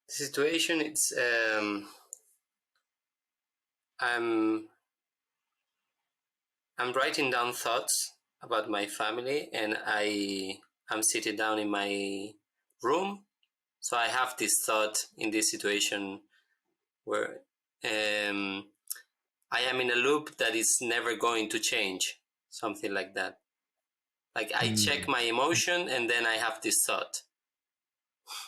The situation, it's I'm writing down thoughts about my family, and I'm sitting down in my room. So I have this thought in this situation where I am in a loop that is never going to change, something like that. Like I check my emotion and then I have this thought.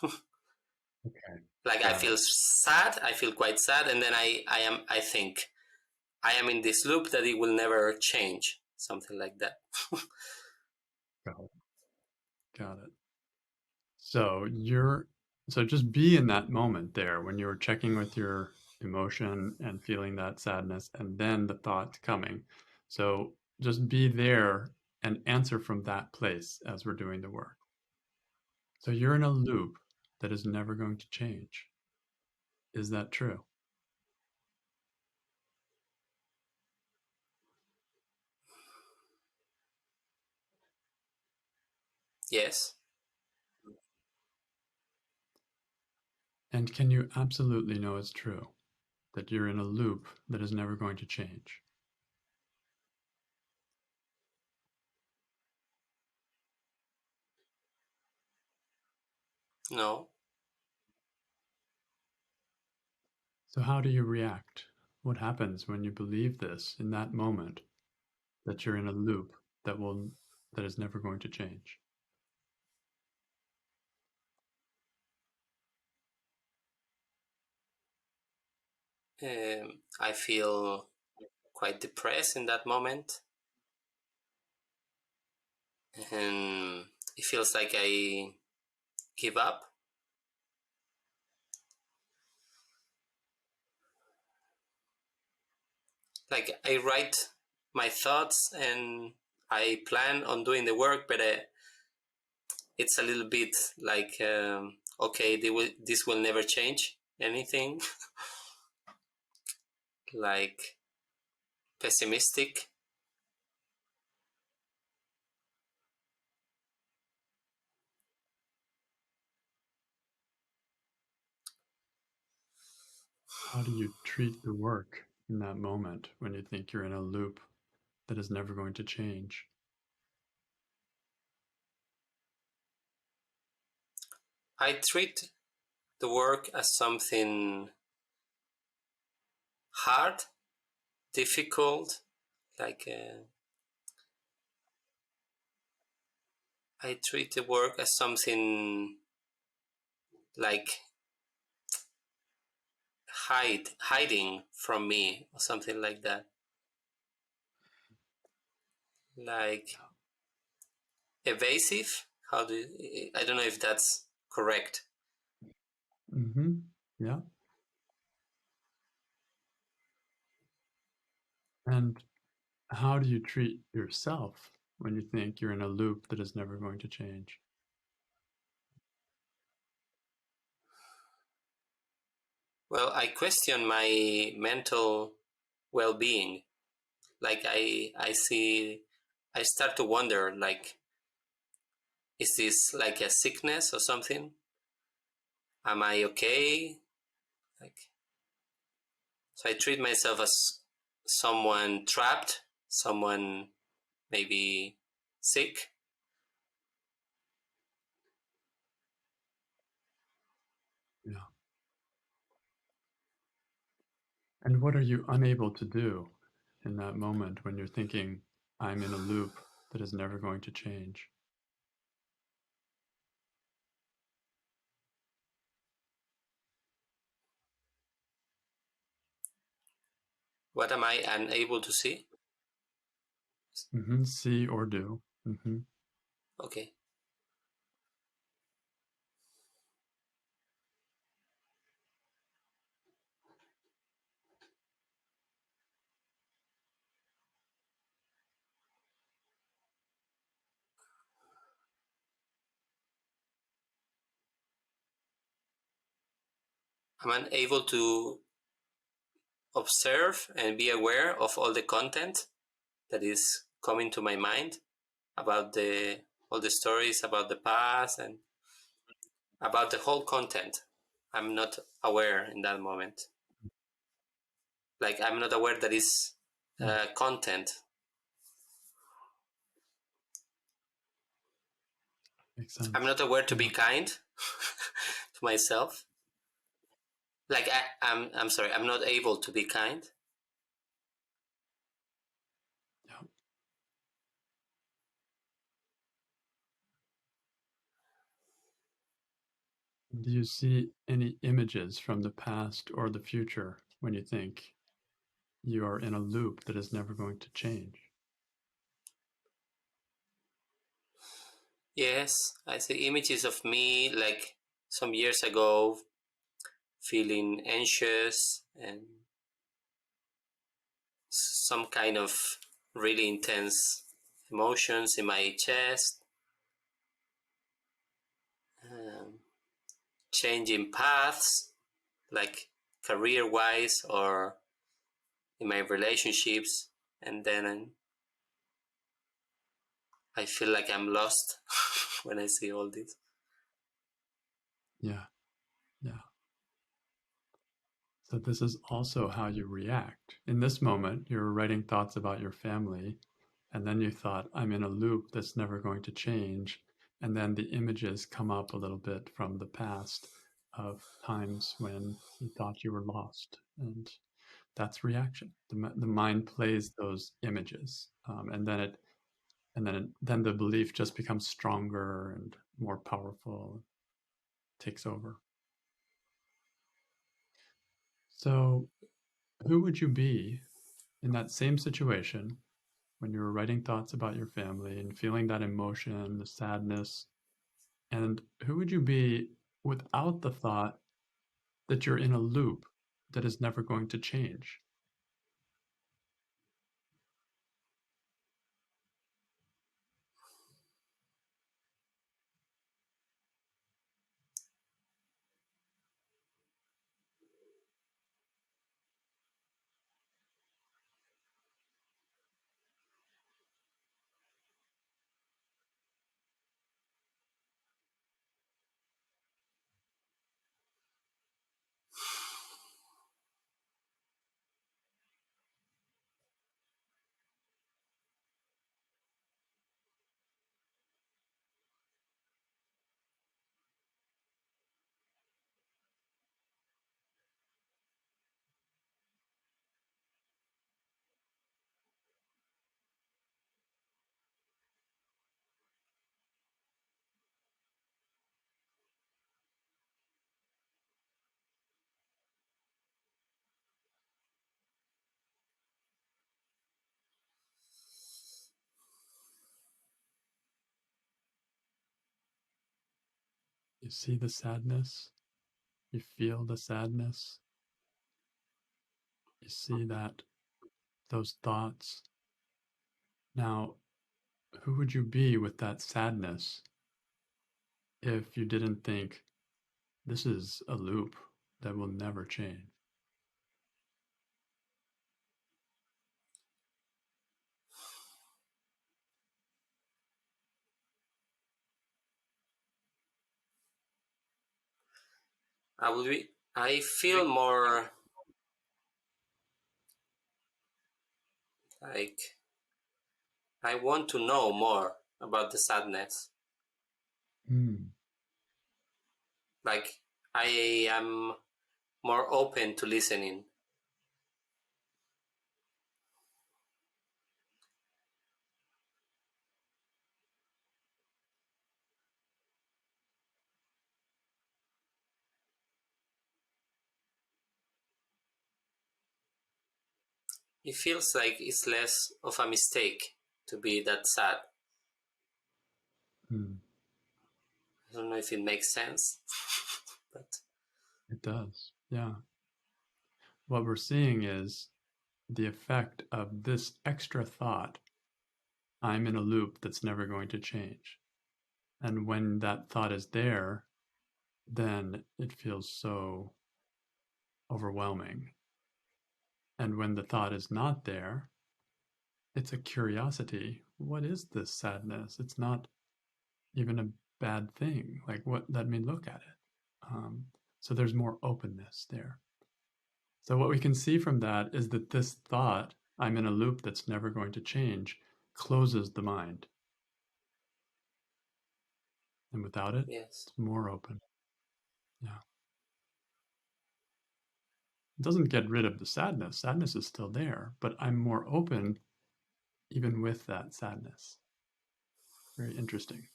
Okay. Like I feel sad, I feel quite sad, and then I think I am in this loop that it will never change, something like that. Got it. Got it. So just be in that moment there when you're checking with your emotion and feeling that sadness and then the thought coming. So just be there and answer from that place as we're doing the work. So you're in a loop that is never going to change. Is that true? Yes. And can you absolutely know it's true that you're in a loop that is never going to change? No. So how do you react? What happens when you believe this in that moment that you're in a loop that is never going to change? I feel quite depressed in that moment, and it feels like I give up. Like I write my thoughts and I plan on doing the work, but it's a little bit like, okay, this will never change anything. Like pessimistic. How do you treat the work in that moment when you think you're in a loop that is never going to change? I treat the work as something hard, difficult, like I treat the work as something like hiding from me or something like that. Like evasive. I don't know if that's correct. Mm-hmm. Yeah. And how do you treat yourself when you think you're in a loop that is never going to change? Well, I question my mental well-being. Like I start to wonder, like, is this like a sickness or something? Am I okay? Like, so I treat myself as someone trapped, someone maybe sick. Yeah. And what are you unable to do in that moment when you're thinking, I'm in a loop that is never going to change? What am I unable to see? Mm-hmm. See or do. Mm-hmm. Okay. I'm unable to observe and be aware of all the content that is coming to my mind about all the stories about the past and about the whole content. I'm not aware in that moment. Like I'm not aware that it's content. Makes I'm sense. not aware to Yeah. be kind to myself. Like I'm sorry, I'm not able to be kind. Yeah. Do you see any images from the past or the future when you think you are in a loop that is never going to change? Yes, I see images of me like some years ago feeling anxious and some kind of really intense emotions in my chest, um, changing paths like career wise or in my relationships, and then I feel like I'm lost when I see all this. Yeah. Yeah. So this is also how you react. In this moment, you're writing thoughts about your family, and then you thought, I'm in a loop that's never going to change. And then the images come up a little bit from the past of times when you thought you were lost. And that's reaction. The mind plays those images, then the belief just becomes stronger and more powerful, takes over. So, who would you be in that same situation when you were writing thoughts about your family and feeling that emotion, the sadness? And who would you be without the thought that you're in a loop that is never going to change? You see the sadness, you feel the sadness, you see that those thoughts. Now, who would you be with that sadness if you didn't think this is a loop that will never change? I feel more like I want to know more about the sadness. Mm, Like I am more open to listening. It feels like it's less of a mistake to be that sad. mm, I don't know if it makes sense, but it does. Yeah. What we're seeing is the effect of this extra thought. I'm in a loop that's never going to change. And when that thought is there, then it feels so overwhelming. And when the thought is not there, it's a curiosity. What is this sadness? It's not even a bad thing. Like, what? Let me look at it. So there's more openness there. So what we can see from that is that this thought, I'm in a loop that's never going to change, closes the mind. And without it, Yes. it's more open. Yeah. It doesn't get rid of the sadness. Sadness is still there, but I'm more open even with that sadness. Very interesting.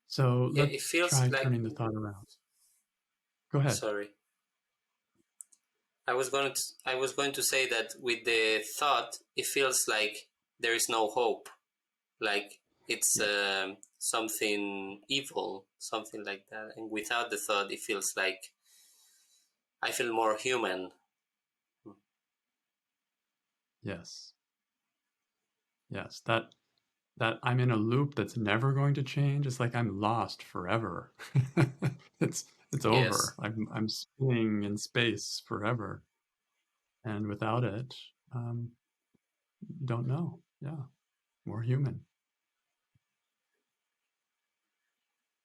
So Yeah, it let's feels try like, turning the thought around. Go ahead. sorry. I was going to say that with the thought, it feels like there is no hope, like it's Yeah. something evil, something like that. And without the thought, it feels like I feel more human. Yes. Yes. That I'm in a loop that's never going to change. It's like I'm lost forever. it's it's over. Yes. I'm spinning in space forever. And without it, um, don't know. Yeah. More human.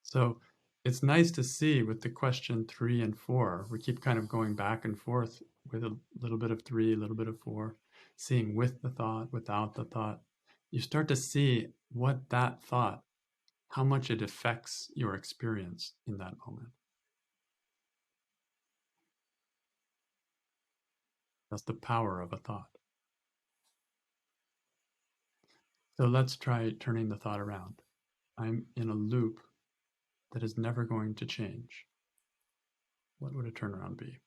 So it's nice to see with the question 3 and 4, we keep kind of going back and forth with a little bit of 3, a little bit of 4, seeing with the thought, without the thought. You start to see what that thought, how much it affects your experience in that moment. That's the power of a thought. So let's try turning the thought around. I'm in a loop that is never going to change. What would a turnaround be?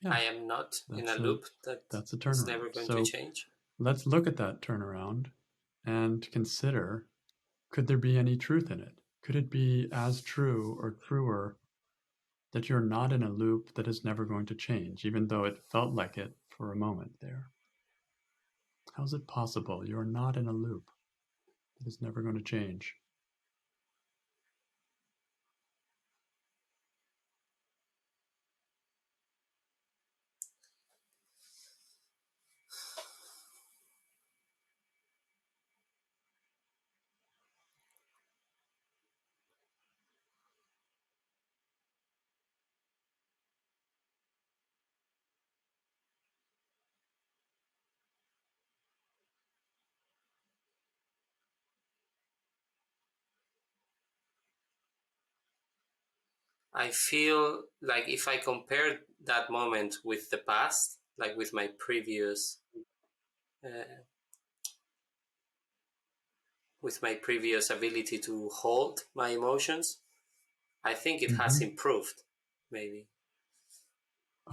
Yeah, I am not in a that's a loop that that's a is turnaround. never going to So change. let's look at that turnaround and consider, could there be any truth in it? Could it be as true or truer that you're not in a loop that is never going to change, even though it felt like it for a moment there? How is it possible you're not in a loop that is never going to change? I feel like if I compare that moment with the past, like uh, with my previous ability to hold my emotions, I think it has Mm-hmm. improved. Maybe,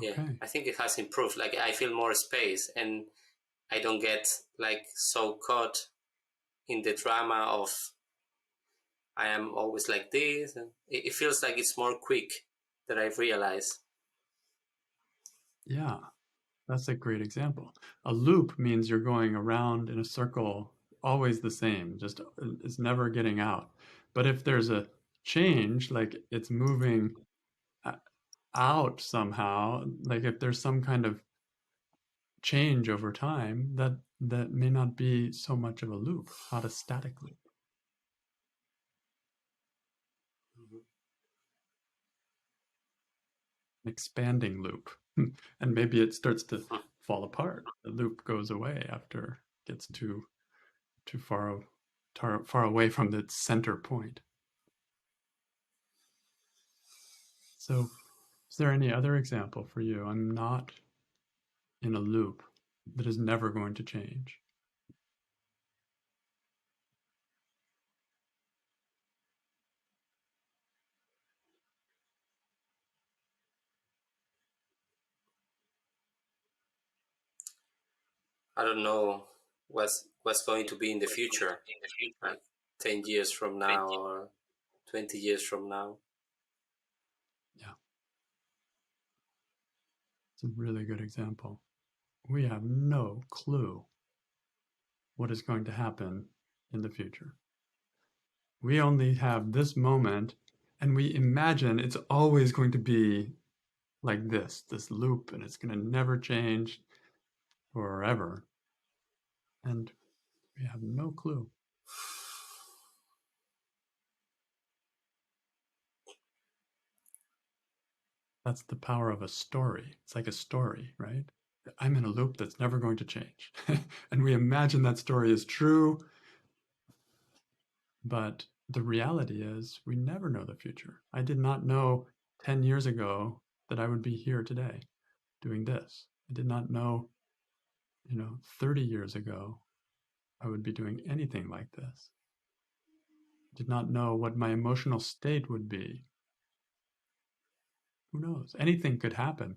yeah, Okay. I think it has improved. Like I feel more space, and I don't get like so caught in the drama of I am always like this, and it feels like it's more quick that I've realized. Yeah, that's a great example. A loop means you're going around in a circle, always the same, just it's never getting out. But if there's a change, like it's moving out somehow, like if there's some kind of change over time, that may not be so much of a loop, not a static loop, Mhm. an expanding loop. And maybe it starts to fall apart. The loop goes away after it gets too far away from the center point. So, is there any other example for you? I'm not in a loop that is never going to change. I don't know what's going to be in the future, like 10 years from now or 20 years from now. Yeah, it's a really good example. We have no clue what is going to happen in the future. We only have this moment, And we imagine it's always going to be like this loop, and it's going to never change forever. And we have no clue. That's the power of a story. It's like a story, right? I'm in a loop that's never going to change. And we imagine that story is true, but the reality is we never know the future. I did not know 10 years ago that I would be here today doing this. I did not know, 30 years ago I would be doing anything like this. I did not know what my emotional state would be. Who knows? Anything could happen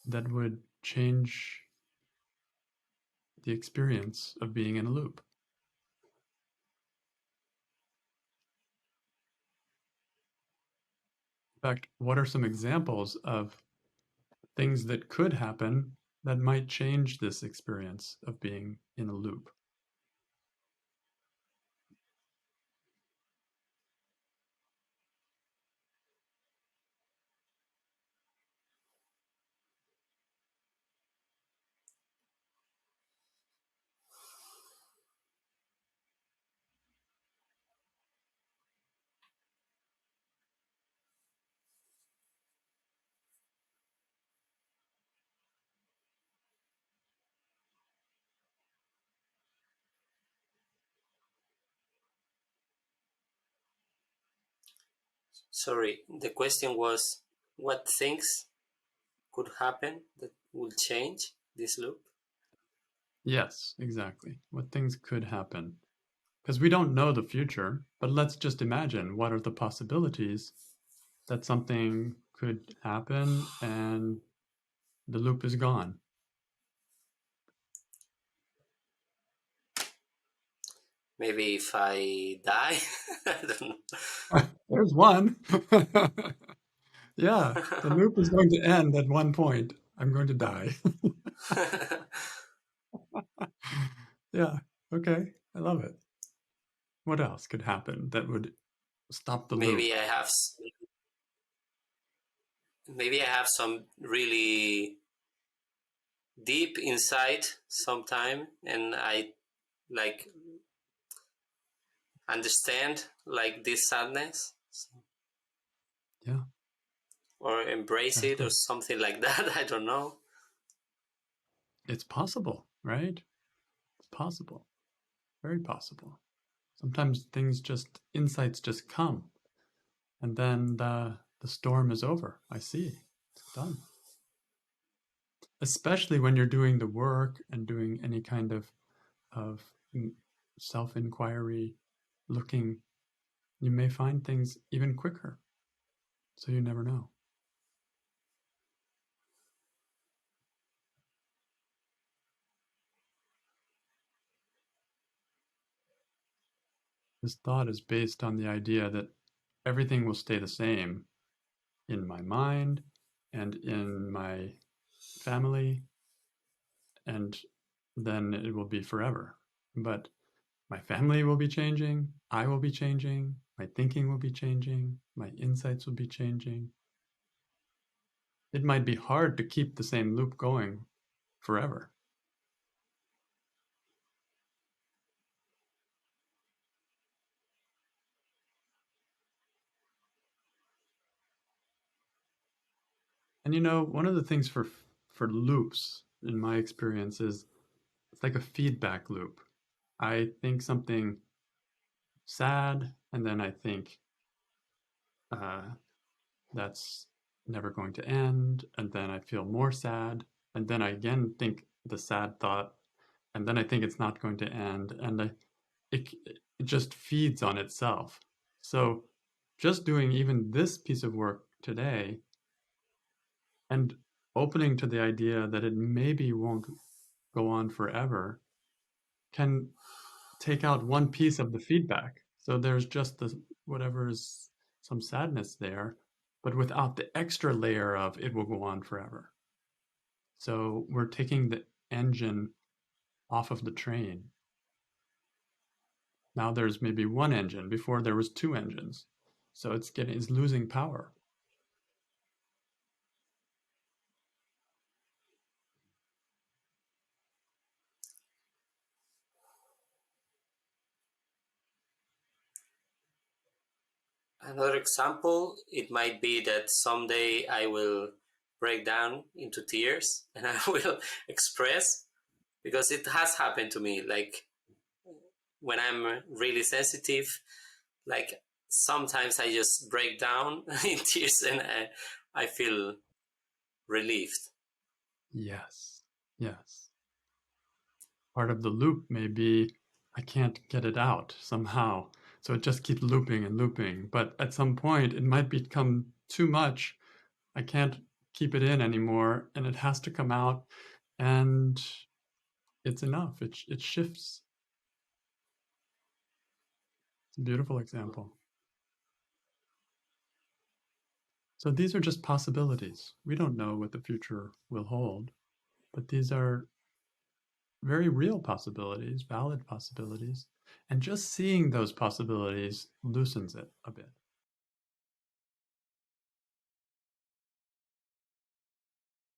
that would change the experience of being in a loop. In fact, what are some examples of things that could happen that might change this experience of being in a loop? Sorry, the question was what things could happen that will change this loop? Yes, exactly. What things could happen? Because we don't know the future, but let's just imagine what are the possibilities that something could happen and the loop is gone. Maybe if I die? I don't There's one. Yeah, the know. loop is going to end at one point. I'm going to die. Yeah, okay. I love it. What else could happen that would stop the loop? maybe I have maybe I have some really deep insight sometime, and I like understand like this sadness Yeah, or embrace it or exactly. something like that. I don't know. It's possible, right? It's possible. Very possible. Sometimes insights just come, and then the storm is over. I see. It's done. Especially when you're doing the work and doing any kind of self-inquiry, looking, you may find things even quicker. So you never know. This thought is based on the idea that everything will stay the same in my mind and in my family, and then it will be forever. But my family will be changing, I will be changing, my thinking will be changing, my insights will be changing. It might be hard to keep the same loop going forever. And one of the things for loops in my experience is it's like a feedback loop. I think something sad, and then I think uh, that's never going to end, and then I feel more sad, and then I again think the sad thought, and then I think it's not going to end, and it just feeds on itself. So just doing even this piece of work today and opening to the idea that it maybe won't go on forever can take out one piece of the feedback. So there's just the whatever is some sadness there, but without the extra layer of it will go on forever. So we're taking the engine off of the train. Now there's maybe one engine. Before there was two engines. So it's losing power. Another example, it might be that someday I will break down into tears and I will express, because it has happened to me. Like when I'm really sensitive, like sometimes I just break down in tears and I feel relieved. Yes. Yes. Part of the loop may be I can't get it out somehow. So it just keeps looping and looping. But at some point, it might become too much. I can't keep it in anymore, and it has to come out, and it's enough. It shifts. It's a beautiful example. So these are just possibilities. We don't know what the future will hold, but these are very real possibilities, valid possibilities. And just seeing those possibilities loosens it a bit.